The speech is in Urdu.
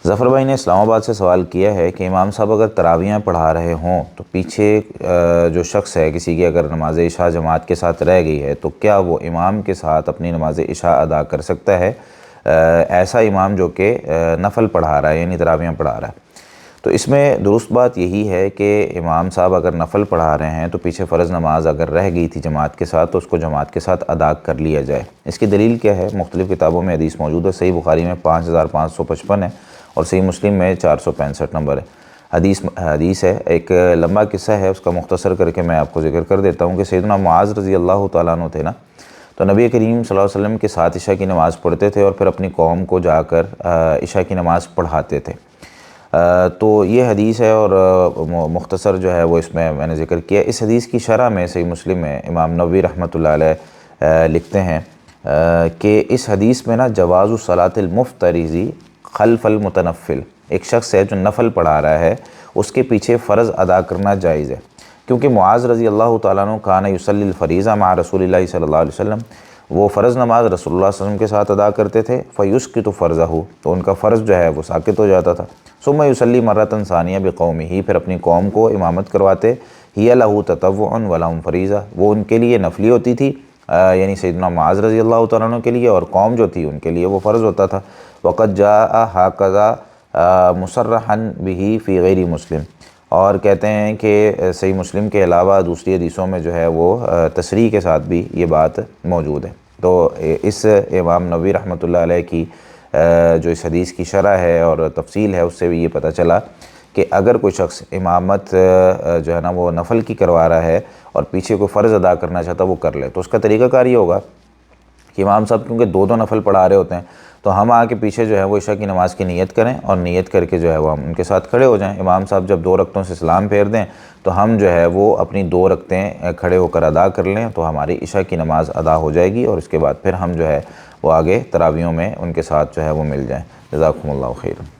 ظفر بھائی نے اسلام آباد سے سوال کیا ہے کہ امام صاحب اگر تراویحیں پڑھا رہے ہوں تو پیچھے جو شخص ہے کسی کی اگر نماز عشاء جماعت کے ساتھ رہ گئی ہے تو کیا وہ امام کے ساتھ اپنی نماز عشاء ادا کر سکتا ہے، ایسا امام جو کہ نفل پڑھا رہا ہے یعنی تراویحیں پڑھا رہا ہے؟ تو اس میں درست بات یہی ہے کہ امام صاحب اگر نفل پڑھا رہے ہیں تو پیچھے فرض نماز اگر رہ گئی تھی جماعت کے ساتھ تو اس کو جماعت کے ساتھ ادا کر لیا جائے۔ اس کی دلیل کیا ہے؟ مختلف کتابوں میں حدیث موجود ہے۔ صحیح بخاری میں 5555 ہے اور صحیح مسلم میں 465 نمبر ہے۔ حدیث ہے، ایک لمبا قصہ ہے، اس کا مختصر کر کے میں آپ کو ذکر کر دیتا ہوں کہ سیدنا معاذ رضی اللہ تعالیٰ عنہ تھے نا، تو نبی کریم صلی اللہ علیہ وسلم کے ساتھ عشاء کی نماز پڑھتے تھے اور پھر اپنی قوم کو جا کر عشاء کی نماز پڑھاتے تھے۔ تو یہ حدیث ہے اور مختصر جو ہے وہ اس میں نے ذکر کیا۔ اس حدیث کی شرح میں صحیح مسلم میں امام نووی رحمۃ اللہ علیہ لکھتے ہیں کہ اس حدیث میں نا جواز الصلاۃ المفترض خلف المتنفل، ایک شخص ہے جو نفل پڑھا رہا ہے اس کے پیچھے فرض ادا کرنا جائز ہے، کیونکہ معاذ رضی اللہ تعالیٰ عنہ کان یصلی الفریضہ مع رسول اللہ صلی اللہ علیہ وسلم، وہ فرض نماز رسول اللہ صلی اللہ علیہ وسلم کے ساتھ ادا کرتے تھے، فیسقط فرضہ، تو ان کا فرض جو ہے وہ ساقط ہو جاتا تھا۔ ثم یصلی مرۃ ثانیہ بقومہ، پھر اپنی قوم کو امامت کرواتے، ہی لہ تطوع ولہم فریضہ، وہ ان کے لیے نفلی ہوتی تھی یعنی سیدنا معاذ رضی اللہ تعالیٰ عنہ کے لیے، اور قوم جو تھی ان کے لیے وہ فرض ہوتا تھا۔ وقد جاء ہکذا مصرحا بہ فی غیر مسلم، اور کہتے ہیں کہ صحیح مسلم کے علاوہ دوسری حدیثوں میں جو ہے وہ تصریح کے ساتھ بھی یہ بات موجود ہے۔ تو اس امام نووی رحمۃ اللہ علیہ کی جو اس حدیث کی شرح ہے اور تفصیل ہے اس سے بھی یہ پتہ چلا کہ اگر کوئی شخص امامت جو ہے نا وہ نفل کی کروا رہا ہے اور پیچھے کوئی فرض ادا کرنا چاہتا وہ کر لے، تو اس کا طریقہ کار یہ ہوگا کہ امام صاحب کیونکہ دو نفل پڑھا رہے ہوتے ہیں تو ہم آ کے پیچھے جو ہے وہ عشاء کی نماز کی نیت کریں اور نیت کر کے جو ہے وہ ہم ان کے ساتھ کھڑے ہو جائیں۔ امام صاحب جب 2 رکعتوں سے سلام پھیر دیں تو ہم جو ہے وہ اپنی 2 رکعتیں کھڑے ہو کر ادا کر لیں تو ہماری عشاء کی نماز ادا ہو جائے گی، اور اس کے بعد پھر ہم جو ہے وہ آگے تراویحوں میں ان کے ساتھ جو ہے وہ مل جائیں۔ جزاکم اللہ خیر۔